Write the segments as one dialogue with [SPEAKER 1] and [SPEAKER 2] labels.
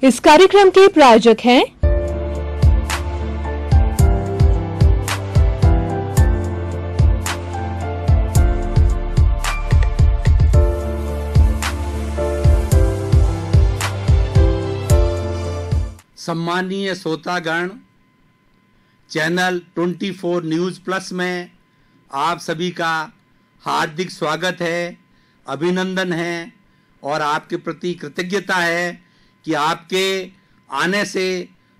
[SPEAKER 1] इस कार्यक्रम के प्रायोजक हैं
[SPEAKER 2] सम्मानीय श्रोतागण, चैनल 24 न्यूज़ प्लस में आप सभी का हार्दिक स्वागत है, अभिनंदन है और आपके प्रति कृतज्ञता है कि आपके आने से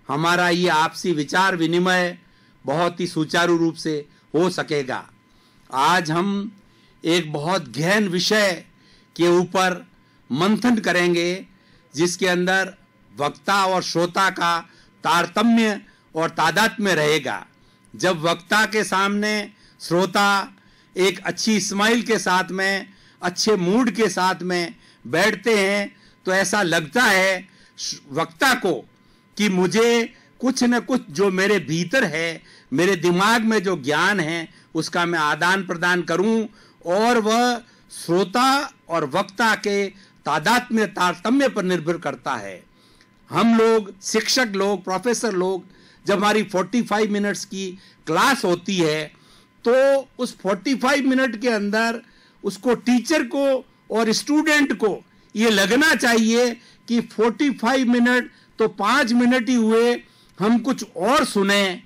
[SPEAKER 2] हमारा ये आपसी विचार विनिमय बहुत ही सुचारू रूप से हो सकेगा। आज हम एक बहुत गहन विषय के ऊपर मंथन करेंगे, जिसके अंदर वक्ता और श्रोता का तारतम्य और तादात्म्य रहेगा। जब वक्ता के सामने श्रोता एक अच्छी स्माइल के साथ में, अच्छे मूड के साथ में बैठते हैं तो ऐसा लगता है वक्ता को कि मुझे कुछ न कुछ जो मेरे भीतर है, मेरे दिमाग में जो ज्ञान है, उसका मैं आदान प्रदान करूं, और वह श्रोता और वक्ता के तादात्म्य तारतम्य पर निर्भर करता है। हम लोग शिक्षक लोग, प्रोफेसर लोग, जब हमारी 45 मिनट्स की क्लास होती है तो उस 45 मिनट के अंदर उसको, टीचर को और स्टूडेंट को ये लगना चाहिए कि 45 मिनट तो 5 मिनट ही हुए, हम कुछ और सुने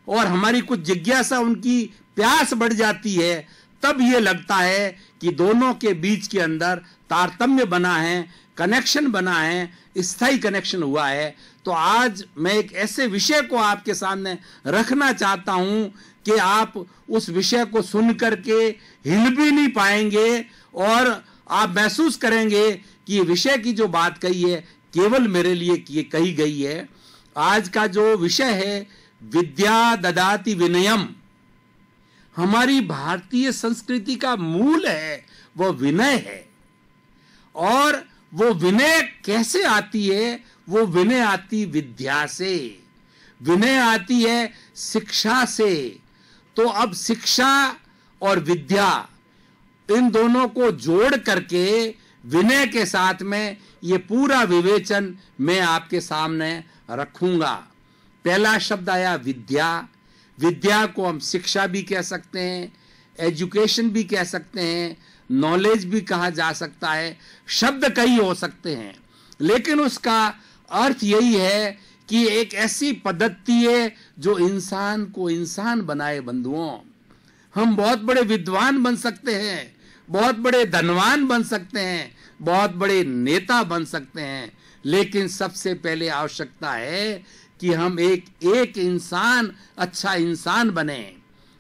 [SPEAKER 2] और हमारी कुछ जिज्ञासा, उनकी प्यास बढ़ जाती है। तब ये लगता है कि दोनों के बीच के अंदर तारतम्य बना है, कनेक्शन बना है, स्थायी कनेक्शन हुआ है। तो आज मैं एक ऐसे विषय को आपके सामने रखना चाहता हूं कि आप उस विषय को सुन करके हिल भी नहीं पाएंगे और आप महसूस करेंगे कि ये विषय की जो बात कही है केवल मेरे लिए कही गई है। आज का जो विषय है, विद्या ददाति विनयम, हमारी भारतीय संस्कृति का मूल है वो विनय है। और वो विनय कैसे आती है? वो विनय आती विद्या से, विनय आती है शिक्षा से। तो अब शिक्षा और विद्या, इन दोनों को जोड़ करके विनय के साथ में ये पूरा विवेचन मैं आपके सामने रखूंगा। पहला शब्द आया विद्या। विद्या को हम शिक्षा भी कह सकते हैं, एजुकेशन भी कह सकते हैं, नॉलेज भी कहा जा सकता है, शब्द कई हो सकते हैं, लेकिन उसका अर्थ यही है कि एक ऐसी पद्धति है जो इंसान को इंसान बनाए। बंधुओं, हम बहुत बड़े विद्वान बन सकते हैं, बहुत बड़े धनवान बन सकते हैं, बहुत बड़े नेता बन सकते हैं, लेकिन सबसे पहले आवश्यकता है कि हम एक इंसान, अच्छा इंसान बने।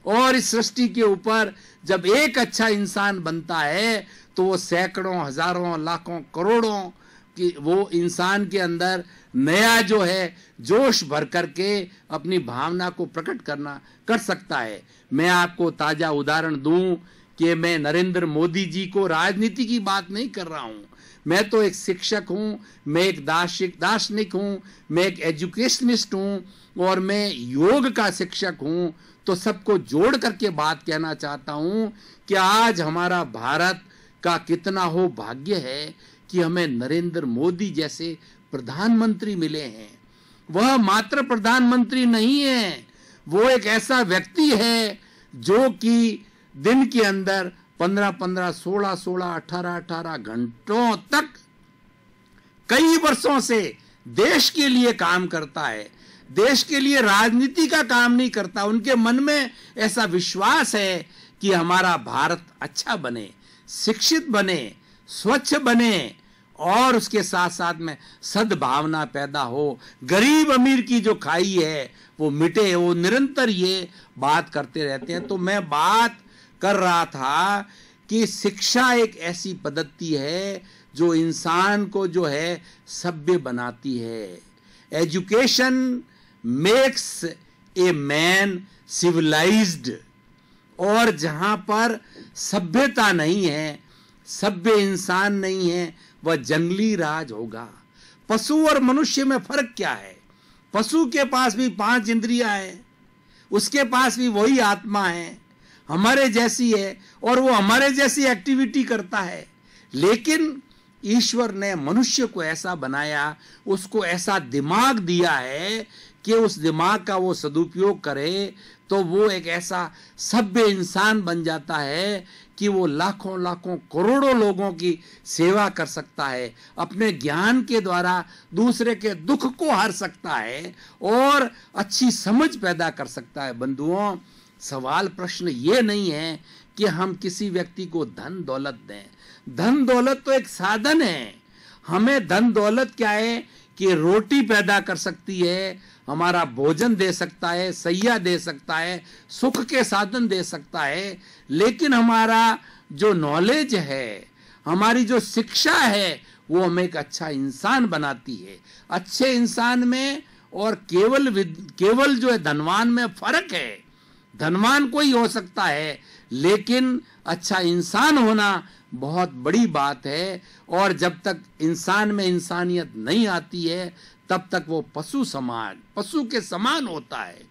[SPEAKER 2] और इस सृष्टि के ऊपर जब एक अच्छा इंसान बनता है तो वो सैकड़ों, हजारों, लाखों, करोड़ों कि वो इंसान के अंदर नया जो है जोश भर करके अपनी भावना को प्रकट कर सकता है। मैं आपको ताजा उदाहरण दूं कि मैं नरेंद्र मोदी जी को राजनीति की बात नहीं कर रहा हूं। मैं तो एक शिक्षक हूं, मैं एक दार्शनिक हूं, मैं एक एजुकेशनिस्ट हूं और मैं योग का शिक्षक हूं। तो सबको जोड़ करके बात कहना चाहता हूं कि आज हमारा भारत का कितना हो भाग्य है कि हमें नरेंद्र मोदी जैसे प्रधानमंत्री मिले हैं। वह मात्र प्रधानमंत्री नहीं है, वो एक ऐसा व्यक्ति है जो कि दिन के अंदर 15-15, 16-16, 18-18 घंटों तक कई वर्षों से देश के लिए काम करता है। देश के लिए राजनीति का काम नहीं करता। उनके मन में ऐसा विश्वास है कि हमारा भारत अच्छा बने, शिक्षित बने, स्वच्छ बने और उसके साथ साथ में सद्भावना पैदा हो, गरीब अमीर की जो खाई है वो मिटे। वो निरंतर ये बात करते रहते हैं। तो मैं बात कर रहा था कि शिक्षा एक ऐसी पद्धति है जो इंसान को जो है सभ्य बनाती है। Education makes a man civilised. और जहां पर सभ्यता नहीं है, सभ्य इंसान नहीं है, वह जंगली राज होगा। पशु और मनुष्य में फर्क क्या है? पशु के पास भी 5 इंद्रियां हैं, उसके पास भी वही आत्मा है, हमारे जैसी है, और वो हमारे जैसी एक्टिविटी करता है। लेकिन ईश्वर ने मनुष्य को ऐसा बनाया, उसको ऐसा दिमाग दिया है कि उस दिमाग का वो सदुपयोग करे तो वो एक ऐसा सभ्य इंसान बन जाता है कि वो लाखों लाखों करोड़ों लोगों की सेवा कर सकता है, अपने ज्ञान के द्वारा दूसरे के दुख को हर सकता है और अच्छी समझ पैदा कर सकता है। बंधुओं, सवाल प्रश्न ये नहीं है कि हम किसी व्यक्ति को धन दौलत दें। धन दौलत तो एक साधन है। हमें धन दौलत क्या है कि रोटी पैदा कर सकती है, हमारा भोजन दे सकता है, सैया दे सकता है, सुख के साधन दे सकता है, लेकिन हमारा जो नॉलेज है, हमारी जो शिक्षा है, वो हमें एक अच्छा इंसान बनाती है। अच्छे इंसान में और केवल जो है धनवान में फर्क है। धनवान कोई हो सकता है, लेकिन अच्छा इंसान होना बहुत बड़ी बात है। और जब तक इंसान में इंसानियत नहीं आती है, तब तक वो पशु के समान होता है।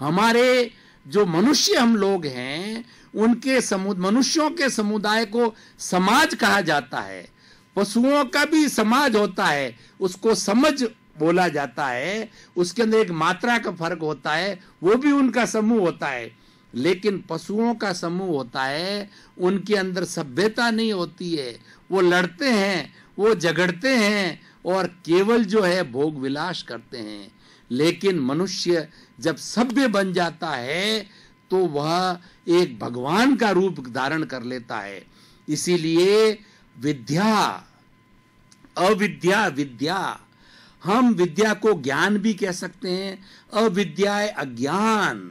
[SPEAKER 2] हमारे जो मनुष्य हम लोग हैं, उनके मनुष्यों के समुदाय को समाज कहा जाता है। पशुओं का भी समाज होता है, उसको समझ बोला जाता है। उसके अंदर एक मात्रा का फर्क होता है, वो भी उनका समूह होता है। लेकिन पशुओं का समूह होता है, उनके अंदर सभ्यता नहीं होती है। वो लड़ते हैं, वो झगड़ते हैं और केवल जो है भोग विलास करते हैं। लेकिन मनुष्य जब सभ्य बन जाता है तो वह एक भगवान का रूप धारण कर लेता है। इसीलिए विद्या, अविद्या, विद्या, हम विद्या को ज्ञान भी कह सकते हैं। अविद्या है अज्ञान।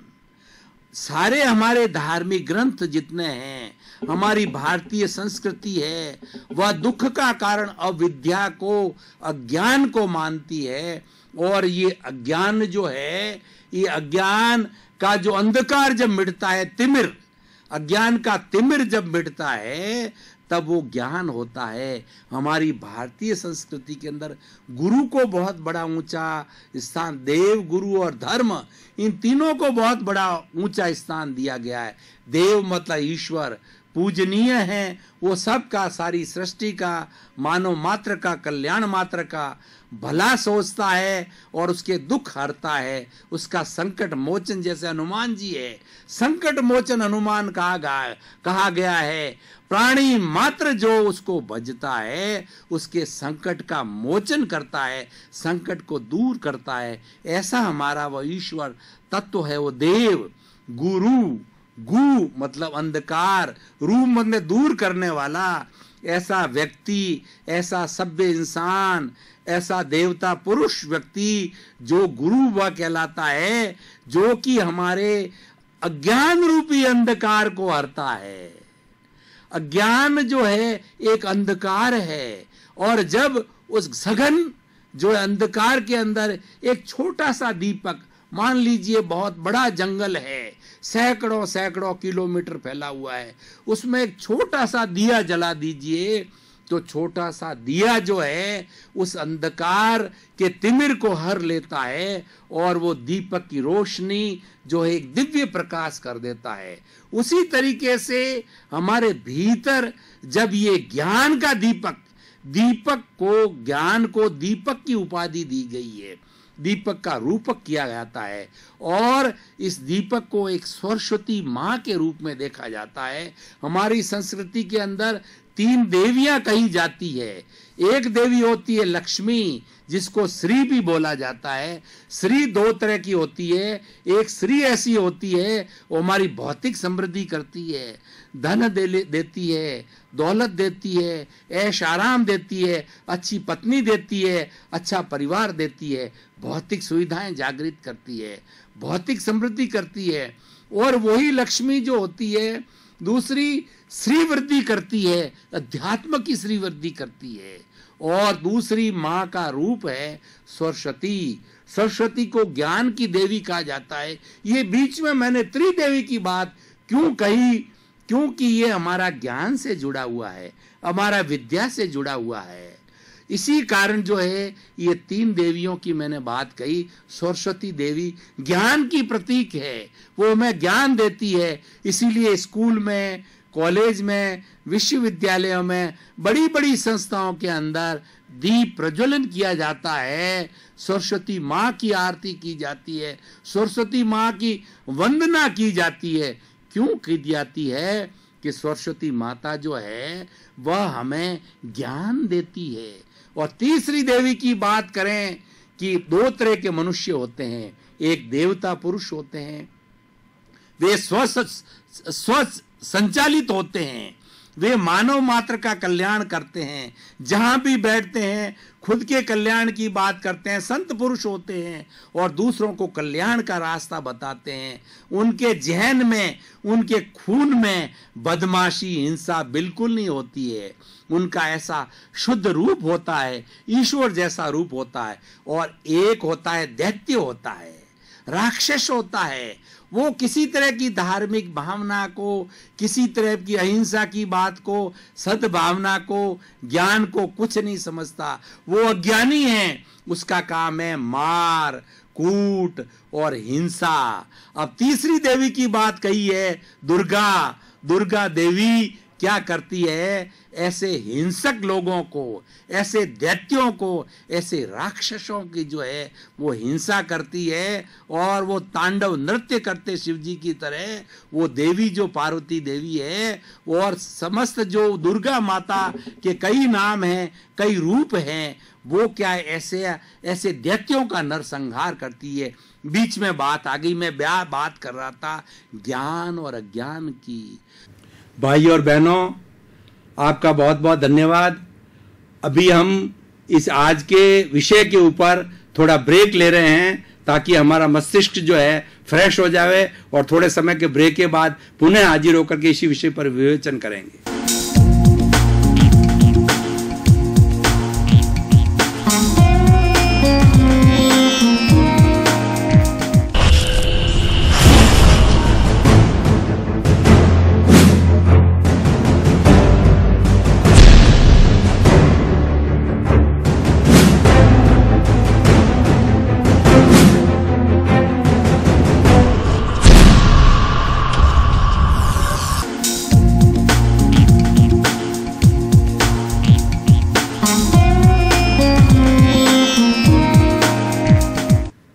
[SPEAKER 2] सारे हमारे धार्मिक ग्रंथ जितने हैं, हमारी भारतीय संस्कृति है, वह दुख का कारण अविद्या को, अज्ञान को मानती है। और ये अज्ञान जो है, ये अज्ञान का जो अंधकार जब मिटता है, तिमिर, अज्ञान का तिमिर जब मिटता है, तब वो ज्ञान होता है। हमारी भारतीय संस्कृति के अंदर गुरु को बहुत बड़ा ऊंचा स्थान, देव, गुरु और धर्म, इन तीनों को बहुत बड़ा ऊंचा स्थान दिया गया है। देव मतलब ईश्वर, पूजनीय है, वो सब का, सारी सृष्टि का, मानव मात्र का, कल्याण मात्र का भला सोचता है और उसके दुख हरता है। उसका संकट मोचन, जैसे हनुमान जी है, संकट मोचन हनुमान कहा गया है। प्राणी मात्र जो उसको भजता है, उसके संकट का मोचन करता है, संकट को दूर करता है। ऐसा हमारा वह ईश्वर तत्व है। वो देव, गुरु, गु मतलब अंधकार, रू मतलब दूर करने वाला, ऐसा व्यक्ति, ऐसा सभ्य इंसान, ऐसा देवता पुरुष व्यक्ति जो गुरु वह कहलाता है, जो कि हमारे अज्ञान रूपी अंधकार को हरता है। अज्ञान जो है एक अंधकार है, और जब उस सघन जो अंधकार के अंदर एक छोटा सा दीपक, मान लीजिए बहुत बड़ा जंगल है, सैकड़ों सैकड़ों किलोमीटर फैला हुआ है, उसमें एक छोटा सा दिया जला दीजिए, तो छोटा सा दिया जो है उस अंधकार के तिमिर को हर लेता है और वो दीपक की रोशनी जो है एक दिव्य प्रकाश कर देता है। उसी तरीके से हमारे भीतर जब ये ज्ञान का दीपक को, ज्ञान को दीपक की उपाधि दी गई है, दीपक का रूपक किया जाता है, और इस दीपक को एक सरस्वती माँ के रूप में देखा जाता है। हमारी संस्कृति के अंदर 3 देवियां कही जाती है। एक देवी होती है लक्ष्मी, जिसको श्री भी बोला जाता है। श्री 2 तरह की होती है। एक श्री ऐसी होती है वो हमारी भौतिक समृद्धि करती है, धन देती है, दौलत देती है, ऐश आराम देती है, अच्छी पत्नी देती है, अच्छा परिवार देती है, भौतिक सुविधाएं जागृत करती है, भौतिक समृद्धि करती है। और वही लक्ष्मी जो होती है, दूसरी श्री वृद्धि करती है, अध्यात्म की श्री वृद्धि करती है। और दूसरी माँ का रूप है सरस्वती। सरस्वती को ज्ञान की देवी कहा जाता है। ये बीच में मैंने त्रिदेवी की बात क्यों कही, क्योंकि ये हमारा ज्ञान से जुड़ा हुआ है, हमारा विद्या से जुड़ा हुआ है। इसी कारण जो है ये 3 देवियों की मैंने बात कही। सरस्वती देवी ज्ञान की प्रतीक है, वो हमें ज्ञान देती है। इसीलिए स्कूल में, कॉलेज में, विश्वविद्यालयों में, बड़ी बड़ी संस्थाओं के अंदर दीप प्रज्वलन किया जाता है, सरस्वती माँ की आरती की जाती है, सरस्वती माँ की वंदना की जाती है। क्यों की जाती है? कि सरस्वती माता जो है वह हमें ज्ञान देती है। और तीसरी देवी की बात करें कि दो तरह के मनुष्य होते हैं, एक देवता पुरुष होते हैं, वे स्व संचालित होते हैं, वे मानव मात्र का कल्याण करते हैं, जहां भी बैठते हैं खुद के कल्याण की बात करते हैं, संत पुरुष होते हैं और दूसरों को कल्याण का रास्ता बताते हैं। उनके जहन में, उनके खून में बदमाशी, हिंसा बिल्कुल नहीं होती है। उनका ऐसा शुद्ध रूप होता है, ईश्वर जैसा रूप होता है। और एक होता है दैत्य होता है, राक्षस होता है। वो किसी तरह की धार्मिक भावना को, किसी तरह की अहिंसा की बात को, सद्भावना को, ज्ञान को कुछ नहीं समझता। वो अज्ञानी है। उसका काम है मार कूट और हिंसा। अब तीसरी देवी की बात कही है दुर्गा। दुर्गा देवी क्या करती है? ऐसे हिंसक लोगों को, ऐसे दैत्यों को, ऐसे राक्षसों की जो है वो हिंसा करती है और वो तांडव नृत्य करते शिव जी की तरह। वो देवी जो पार्वती देवी है और समस्त जो दुर्गा माता के कई नाम हैं, कई रूप हैं, वो क्या है? ऐसे दैत्यों का नरसंहार करती है। बीच में बात आ गई, मैं बात कर रहा था ज्ञान और अज्ञान की। भाई और बहनों, आपका बहुत बहुत धन्यवाद। अभी हम इस आज के विषय के ऊपर थोड़ा ब्रेक ले रहे हैं ताकि हमारा मस्तिष्क जो है फ्रेश हो जाए और थोड़े समय के ब्रेक के बाद पुनः हाजिर होकर के इसी विषय पर विवेचन करेंगे।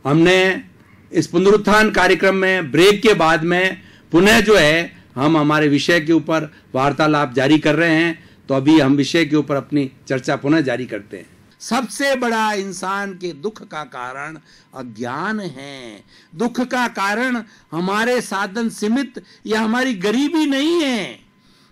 [SPEAKER 2] हमने इस पुनरुत्थान कार्यक्रम में ब्रेक के बाद में पुनः जो है हम हमारे विषय के ऊपर वार्तालाप जारी कर रहे हैं। तो अभी हम विषय के ऊपर अपनी चर्चा पुनः जारी करते हैं। सबसे बड़ा इंसान के दुख का कारण अज्ञान है। दुख का कारण हमारे साधन सीमित या हमारी गरीबी नहीं है।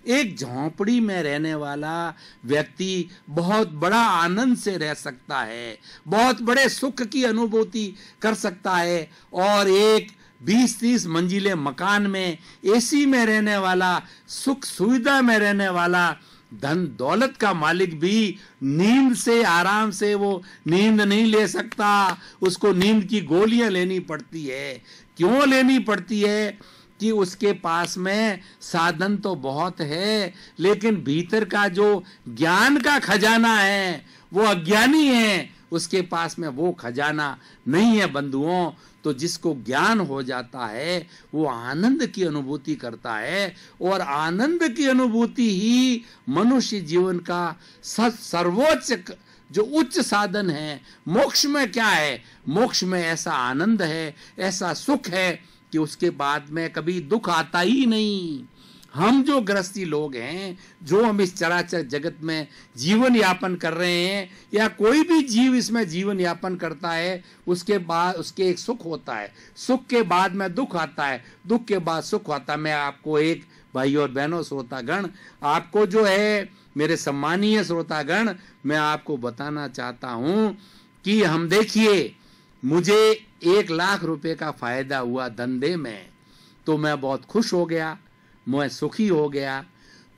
[SPEAKER 2] एक झोंपड़ी में रहने वाला व्यक्ति बहुत बड़ा आनंद से रह सकता है, बहुत बड़े सुख की अनुभूति कर सकता है। और एक 20-30 मंजिले मकान में एसी में रहने वाला, सुख सुविधा में रहने वाला, धन दौलत का मालिक भी नींद से, आराम से वो नींद नहीं ले सकता। उसको नींद की गोलियां लेनी पड़ती है। क्यों लेनी पड़ती है? कि उसके पास में साधन तो बहुत है, लेकिन भीतर का जो ज्ञान का खजाना है वो अज्ञानी है। उसके पास में वो खजाना नहीं है बंधुओं। तो जिसको ज्ञान हो जाता है वो आनंद की अनुभूति करता है, और आनंद की अनुभूति ही मनुष्य जीवन का सर्वोच्च जो उच्च साधन है। मोक्ष में क्या है? मोक्ष में ऐसा आनंद है, ऐसा सुख है कि उसके बाद में कभी दुख आता ही नहीं। हम जो गृहस्थी लोग हैं, जो हम इस चराचर जगत में जीवन यापन कर रहे हैं, या कोई भी जीव इसमें जीवन यापन करता है, उसके बाद उसके एक सुख होता है, सुख के बाद में दुख आता है, दुख के बाद सुख आता है। मैं आपको एक, भाई और बहनों श्रोतागण, आपको जो है मेरे सम्मानीय श्रोतागण, मैं आपको बताना चाहता हूं कि हम देखिए, मुझे 1 लाख रुपए का फायदा हुआ धंधे में, तो मैं बहुत खुश हो गया, मैं सुखी हो गया।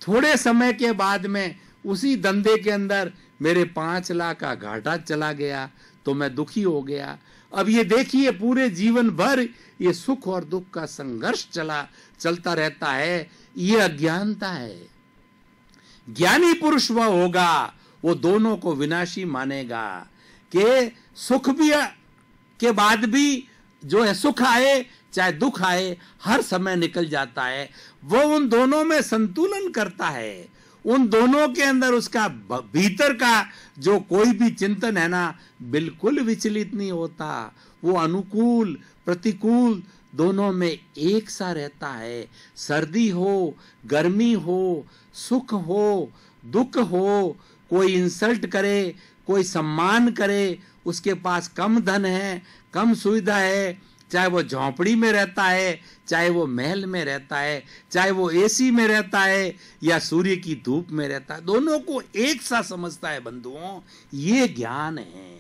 [SPEAKER 2] थोड़े समय के बाद में उसी धंधे के अंदर मेरे 5 लाख का घाटा चला गया, तो मैं दुखी हो गया। अब ये देखिए, पूरे जीवन भर ये सुख और दुख का संघर्ष चलता रहता है। ये अज्ञानता है। ज्ञानी पुरुष वह होगा, वो दोनों को विनाशी मानेगा कि सुख भी के बाद भी जो है सुख आए चाहे दुख आए, हर समय निकल जाता है। वो उन दोनों में संतुलन करता है, उन दोनों के अंदर उसका भीतर का जो कोई भी चिंतन है ना, बिल्कुल विचलित नहीं होता। वो अनुकूल प्रतिकूल दोनों में एक सा रहता है। सर्दी हो, गर्मी हो, सुख हो, दुख हो, कोई इंसल्ट करे, कोई सम्मान करे, उसके पास कम धन है, कम सुविधा है, चाहे वो झोंपड़ी में रहता है, चाहे वो महल में रहता है, चाहे वो एसी में रहता है या सूर्य की धूप में रहता है, दोनों को एक सा समझता है। बंधुओं, ये ज्ञान है।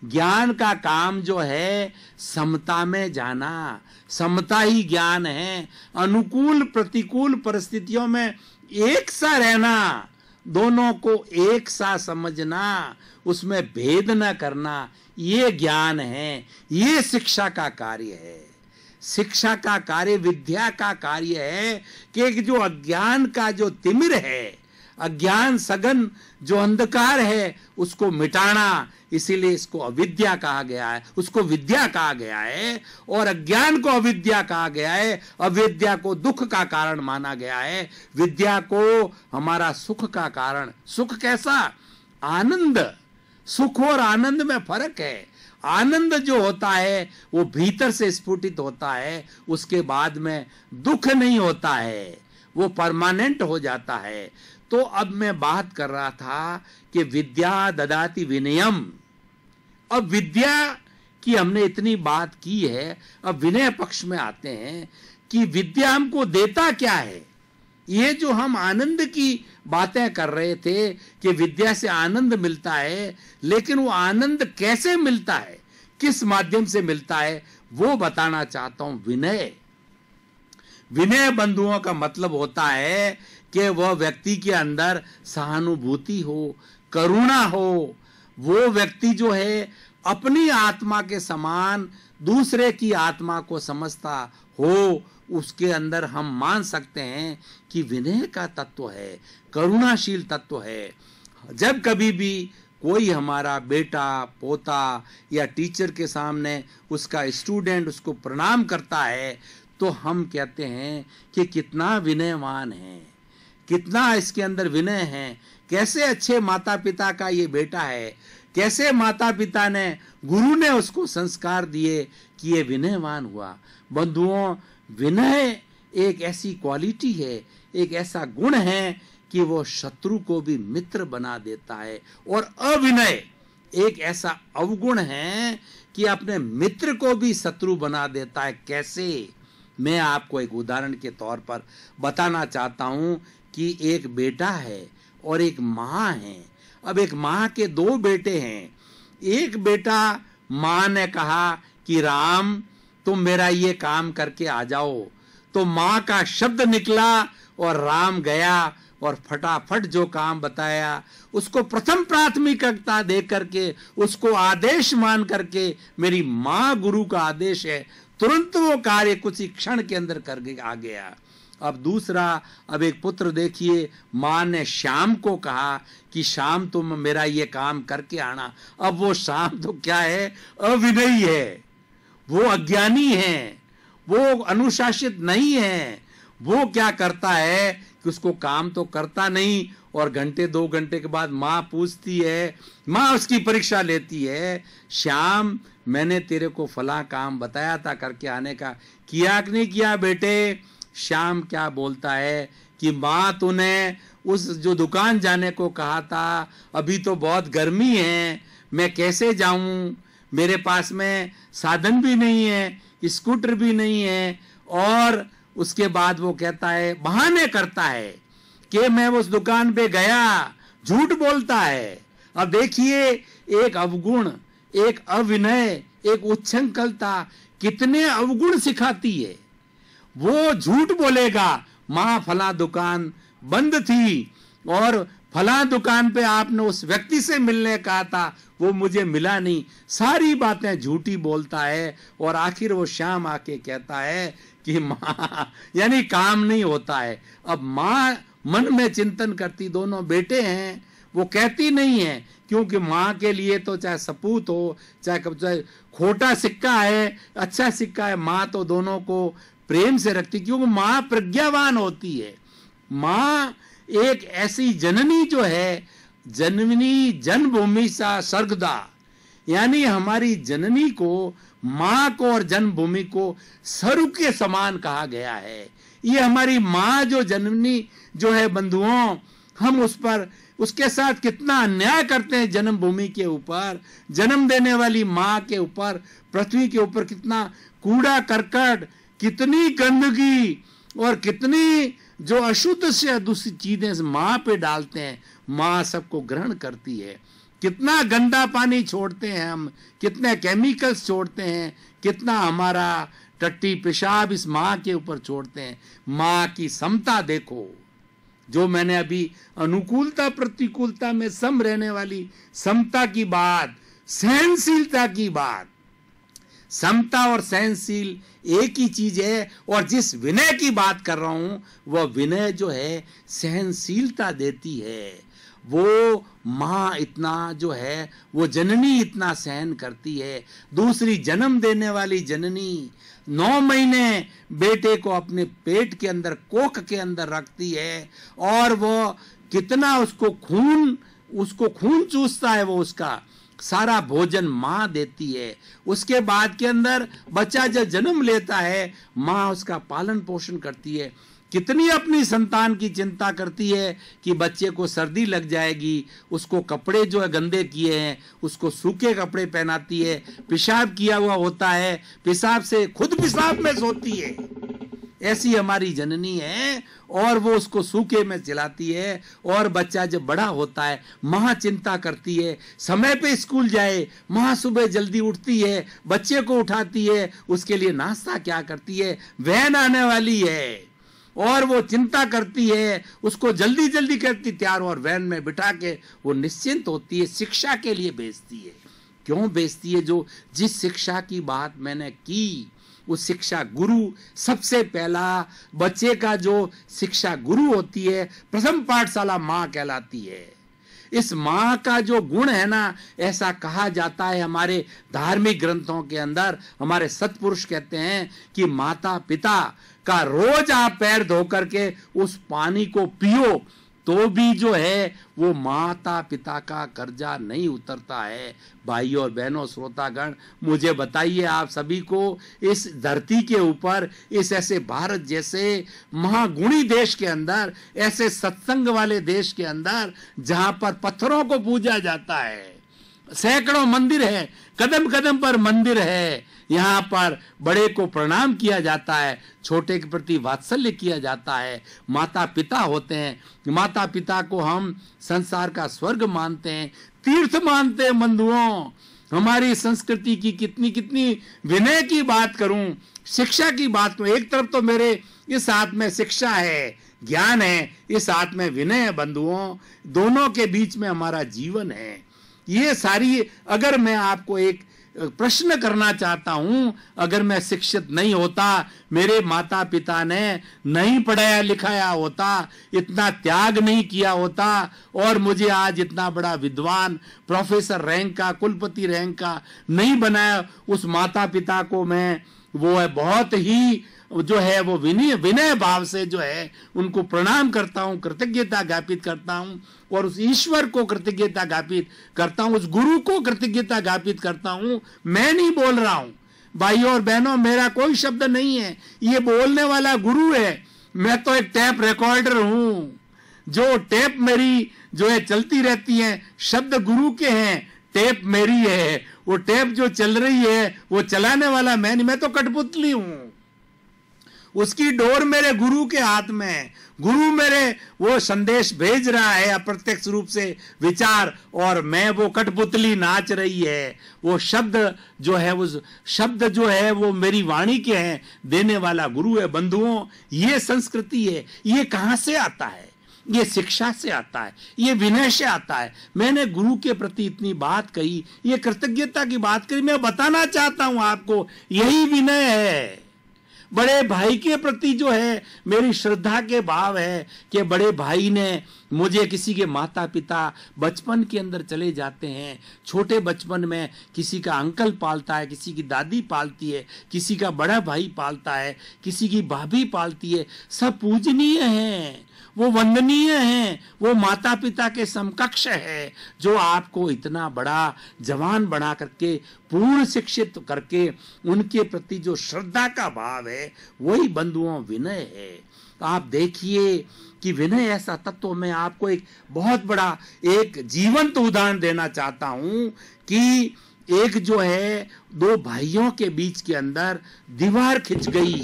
[SPEAKER 2] ज्ञान का काम जो है समता में जाना, समता ही ज्ञान है। अनुकूल प्रतिकूल परिस्थितियों में एक सा रहना, दोनों को एक सा समझना, उसमें भेद न करना, ये ज्ञान है। ये शिक्षा का कार्य है। शिक्षा का कार्य, विद्या का कार्य है कि जो अज्ञान का जो तिमिर है, अज्ञान सघन जो अंधकार है, उसको मिटाना। इसीलिए इसको अविद्या कहा गया है, उसको विद्या कहा गया है। और अज्ञान को अविद्या कहा गया है, अविद्या को दुख का कारण माना गया है, विद्या को हमारा सुख का कारण। सुख कैसा? आनंद। सुख और आनंद में फर्क है। आनंद जो होता है वो भीतर से स्फुटित होता है, उसके बाद में दुख नहीं होता है, वो परमानेंट हो जाता है। तो अब मैं बात कर रहा था कि विद्या ददाति विनयम। अब विद्या की हमने इतनी बात की है, अब विनय पक्ष में आते हैं कि विद्या हमको देता क्या है। ये जो हम आनंद की बातें कर रहे थे कि विद्या से आनंद मिलता है, लेकिन वो आनंद कैसे मिलता है, किस माध्यम से मिलता है, वो बताना चाहता हूं। विनय। विनय बंधुओं का मतलब होता है कि वह व्यक्ति के अंदर सहानुभूति हो, करुणा हो। वो व्यक्ति जो है अपनी आत्मा के समान दूसरे की आत्मा को समझता हो, उसके अंदर हम मान सकते हैं कि विनय का तत्व है, करुणाशील तत्व है। जब कभी भी कोई हमारा बेटा पोता या टीचर के सामने उसका स्टूडेंट उसको प्रणाम करता है, तो हम कहते हैं कि कितना विनयवान है, कितना इसके अंदर विनय है, कैसे अच्छे माता पिता का ये बेटा है, कैसे माता पिता ने, गुरु ने उसको संस्कार दिए कि ये विनयवान हुआ। बंधुओं, विनय एक ऐसी क्वालिटी है, एक ऐसा गुण है कि वो शत्रु को भी मित्र बना देता है। और अविनय एक ऐसा अवगुण है कि अपने मित्र को भी शत्रु बना देता है। कैसे? मैं आपको एक उदाहरण के तौर पर बताना चाहता हूं कि एक बेटा है और एक माँ है। अब एक माँ के दो बेटे हैं। एक बेटा, माँ ने कहा कि राम तुम मेरा ये काम करके आ जाओ, तो माँ का शब्द निकला और राम गया और फटाफट जो काम बताया उसको प्रथम प्राथमिकता दे करके, उसको आदेश मान करके, मेरी माँ गुरु का आदेश है, तुरंत वो कार्य कुछ ही क्षण के अंदर करके आ गया। अब दूसरा, अब एक पुत्र देखिए, माँ ने श्याम को कहा कि श्याम तुम मेरा ये काम करके आना। अब वो श्याम तो क्या है? अविनयी है, वो अज्ञानी है, वो अनुशासित नहीं है। वो क्या करता है कि उसको काम तो करता नहीं, और घंटे 2 घंटे के बाद माँ पूछती है, माँ उसकी परीक्षा लेती है, श्याम मैंने तेरे को फला काम बताया था करके आने का, किया कि नहीं किया बेटे? श्याम क्या बोलता है कि माँ तूने उस जो दुकान जाने को कहा था, अभी तो बहुत गर्मी है, मैं कैसे जाऊं, मेरे पास में साधन भी नहीं है, स्कूटर भी नहीं है। और उसके बाद वो कहता है, बहाने करता है कि मैं उस दुकान पे गया, झूठ बोलता है। अब देखिए, एक अवगुण, एक अविनय, एक उच्छृंखलता कितने अवगुण सिखाती है। वो झूठ बोलेगा, माँ फला दुकान बंद थी और फला दुकान पे आपने उस व्यक्ति से मिलने कहा था, वो मुझे मिला नहीं, सारी बातें झूठी बोलता है। और आखिर वो श्याम आके कहता है कि माँ, यानी काम नहीं होता है। अब माँ मन में चिंतन करती, दोनों बेटे हैं, वो कहती नहीं है, क्योंकि माँ के लिए तो चाहे सपूत हो, चाहे खोटा सिक्का है, अच्छा सिक्का है, माँ तो दोनों को प्रेम से रखती, क्योंकि माँ प्रज्ञावान होती है। माँ एक ऐसी जननी जो है, जननी जन्मभूमि सा स्वर्गदा, यानी हमारी जननी को, माँ को और जन्मभूमि को स्वर्ग के समान कहा गया है। ये हमारी माँ जो जननी जो है बंधुओं, हम उस पर, उसके साथ कितना अन्याय करते हैं। जन्मभूमि के ऊपर, जन्म देने वाली माँ के ऊपर, पृथ्वी के ऊपर कितना कूड़ा करकट, कितनी गंदगी और कितनी जो अशुद्ध से अदूषित चीजें माँ पे डालते हैं। माँ सबको ग्रहण करती है। कितना गंदा पानी छोड़ते हैं हम, कितने केमिकल्स छोड़ते हैं, कितना हमारा टट्टी पेशाब इस माँ के ऊपर छोड़ते हैं। माँ की समता देखो, जो मैंने अभी अनुकूलता प्रतिकूलता में सम रहने वाली समता की बात, सहनशीलता की बात, समता और सहनशील एक ही चीज है। और जिस विनय की बात कर रहा हूं, वह विनय जो है सहनशीलता देती है। वो माँ इतना जो है, वो जननी इतना सहन करती है। दूसरी जन्म देने वाली जननी 9 महीने बेटे को अपने पेट के अंदर, कोख के अंदर रखती है, और वो कितना उसको खून चूसता है, वो उसका सारा भोजन माँ देती है। उसके बाद के अंदर बच्चा जब जन्म लेता है, माँ उसका पालन पोषण करती है। कितनी अपनी संतान की चिंता करती है कि बच्चे को सर्दी लग जाएगी, उसको कपड़े जो है गंदे किए हैं उसको सूखे कपड़े पहनाती है, पेशाब किया हुआ होता है, पेशाब से खुद पेशाब में सोती है, ऐसी हमारी जननी है। और वो उसको सूखे में चिल्लाती है। और बच्चा जब बड़ा होता है, माँ चिंता करती है, समय पे स्कूल जाए, माँ सुबह जल्दी उठती है, बच्चे को उठाती है, उसके लिए नाश्ता क्या करती है, वैन आने वाली है, और वो चिंता करती है, उसको जल्दी जल्दी करती तैयार, और वैन में बिठा के वो निश्चिंत होती है, शिक्षा के लिए भेजती है। क्यों भेजती है? जो जिस शिक्षा की बात मैंने की, वो शिक्षा गुरु, सबसे पहला बच्चे का जो शिक्षा गुरु होती है, प्रथम पाठशाला माँ कहलाती है। इस माँ का जो गुण है ना, ऐसा कहा जाता है हमारे धार्मिक ग्रंथों के अंदर, हमारे सत्पुरुष कहते हैं कि माता पिता का रोज आप पैर धो करके उस पानी को पियो, तो भी जो है वो माता पिता का कर्जा नहीं उतरता है। भाई और बहनों, श्रोतागण, मुझे बताइए, आप सभी को इस धरती के ऊपर, इस ऐसे भारत जैसे महागुणी देश के अंदर, ऐसे सत्संग वाले देश के अंदर, जहां पर पत्थरों को पूजा जाता है, सैकड़ों मंदिर है, कदम कदम पर मंदिर है, यहाँ पर बड़े को प्रणाम किया जाता है, छोटे के प्रति वात्सल्य किया जाता है, माता पिता होते हैं, माता पिता को हम संसार का स्वर्ग मानते हैं, तीर्थ मानते हैं। बंधुओं, हमारी संस्कृति की कितनी कितनी विनय की बात करूं, शिक्षा की बात करूं, एक तरफ तो मेरे इस हाथ में शिक्षा है, ज्ञान है, इस हाथ में विनय है। बंधुओं, दोनों के बीच में हमारा जीवन है। ये सारी, अगर मैं आपको एक प्रश्न करना चाहता हूं, अगर मैं शिक्षित नहीं होता, मेरे माता पिता ने नहीं पढ़ाया लिखाया होता, इतना त्याग नहीं किया होता, और मुझे आज इतना बड़ा विद्वान, प्रोफेसर रैंक का, कुलपति रैंक का नहीं बनाया, उस माता पिता को मैं वो है बहुत ही जो है वो विनय भाव से जो है उनको प्रणाम करता हूं, कृतज्ञता ज्ञापित करता हूं, और उस ईश्वर को कृतज्ञता ज्ञापित करता हूं, उस गुरु को कृतज्ञता ज्ञापित करता हूं। मैं नहीं बोल रहा हूं भाइयों और बहनों, मेरा कोई शब्द नहीं है, ये बोलने वाला गुरु है। मैं तो एक टेप रिकॉर्डर हूं, जो टेप मेरी जो है चलती रहती है, शब्द गुरु के हैं, टेप मेरी है, वो टेप जो चल रही है वो चलाने वाला मैं नहीं, मैं तो कठपुतली हूं, उसकी डोर मेरे गुरु के हाथ में है। गुरु मेरे वो संदेश भेज रहा है अप्रत्यक्ष रूप से विचार, और मैं वो कठपुतली नाच रही है। वो शब्द जो है, उस शब्द जो है वो मेरी वाणी के हैं, देने वाला गुरु है। बंधुओं, ये संस्कृति है, ये कहां से आता है? ये शिक्षा से आता है, ये विनय से आता है। मैंने गुरु के प्रति इतनी बात कही, ये कृतज्ञता की बात कही, मैं बताना चाहता हूं आपको, यही विनय है। बड़े भाई के प्रति जो है मेरी श्रद्धा के भाव है कि बड़े भाई ने मुझे, किसी के माता पिता बचपन के अंदर चले जाते हैं, छोटे बचपन में किसी का अंकल पालता है, किसी की दादी पालती है, किसी का बड़ा भाई पालता है, किसी की भाभी पालती है, सब पूजनीय हैं, वो वंदनीय हैं, वो माता पिता के समकक्ष है, जो आपको इतना बड़ा जवान बना करके पूर्ण शिक्षित करके उनके प्रति जो श्रद्धा का भाव है वही बंधुओं विनय है। तो आप देखिए कि विनय ऐसा तत्व, मैं आपको एक बहुत बड़ा एक जीवंत उदाहरण देना चाहता हूं कि एक जो है दो भाइयों के बीच के अंदर दीवार खिंच गई,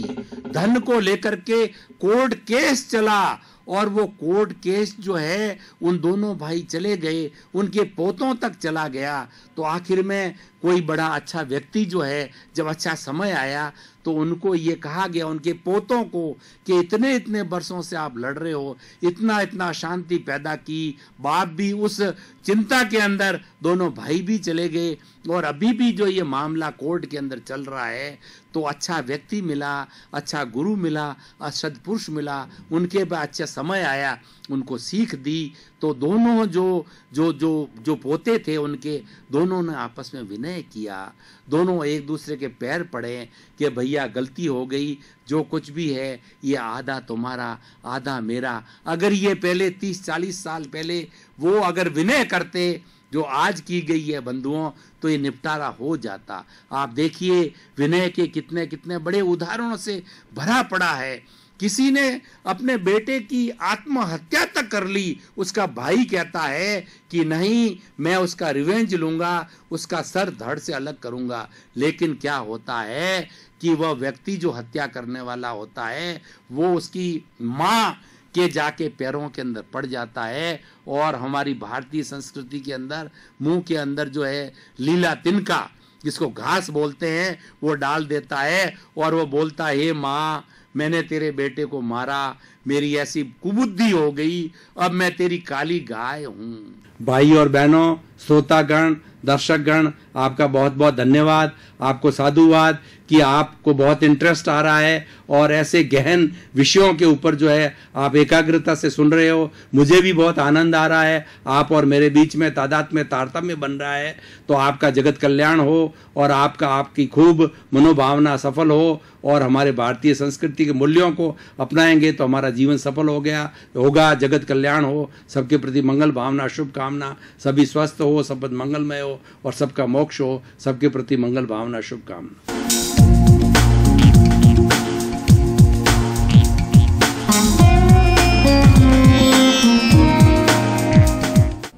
[SPEAKER 2] धन को लेकर के कोर्ट केस चला और वो कोर्ट केस जो है उन दोनों भाई चले गए, उनके पोतों तक चला गया। तो आखिर में कोई बड़ा अच्छा व्यक्ति जो है, जब अच्छा समय आया तो उनको ये कहा गया, उनके पोतों को, कि इतने इतने वर्षों से आप लड़ रहे हो, इतना इतना शांति पैदा की, बाप भी उस चिंता के अंदर, दोनों भाई भी चले गए और अभी भी जो ये मामला कोर्ट के अंदर चल रहा है, तो अच्छा व्यक्ति मिला, अच्छा गुरु मिला, सदपुरुष मिला, उनके बाद अच्छा समय आया, उनको सीख दी। तो दोनों जो पोते थे उनके, दोनों ने आपस में विनय किया, दोनों एक दूसरे के पैर पड़े कि भैया गलती हो गई, जो कुछ भी है ये आधा तुम्हारा आधा मेरा। अगर ये पहले 30-40 साल पहले वो अगर विनय करते जो आज की गई है बंधुओं, तो ये निपटारा हो जाता। आप देखिए विनय के कितने कितने बड़े उदाहरणों से भरा पड़ा है। किसी ने अपने बेटे की आत्महत्या तक कर ली, उसका भाई कहता है कि नहीं, मैं उसका रिवेंज लूंगा, उसका सर धड़ से अलग करूंगा। लेकिन क्या होता है कि वह व्यक्ति जो हत्या करने वाला होता है वो उसकी माँ के जाके पैरों के अंदर पड़ जाता है। और हमारी भारतीय संस्कृति के अंदर मुंह के अंदर जो है लीला तिनका, जिसको घास बोलते हैं, वो डाल देता है और वो बोलता है, हे माँ, मैंने तेरे बेटे को मारा, मेरी ऐसी कुबुद्धि हो गई, अब मैं तेरी काली गाय हूं। भाई और बहनों, श्रोतागण, दर्शकगण, आपका बहुत बहुत धन्यवाद, आपको साधुवाद कि आपको बहुत इंटरेस्ट आ रहा है और ऐसे गहन विषयों के ऊपर जो है आप एकाग्रता से सुन रहे हो। मुझे भी बहुत आनंद आ रहा है, आप और मेरे बीच में तादाद में तारतम्य बन रहा है। तो आपका जगत कल्याण हो और आपकी खूब मनोभावना सफल हो और हमारे भारतीय संस्कृति के मूल्यों को अपनाएंगे तो हमारा जीवन सफल होगा, जगत कल्याण हो, सबके प्रति मंगल भावना, शुभकामना, सभी स्वस्थ हो, सब मंगलमय हो और सबका मोक्ष हो, सबके प्रति मंगल भावना, शुभकामना।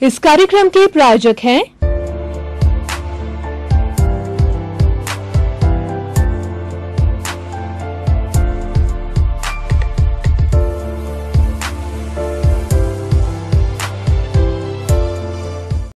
[SPEAKER 1] इस कार्यक्रम के प्रायोजक हैं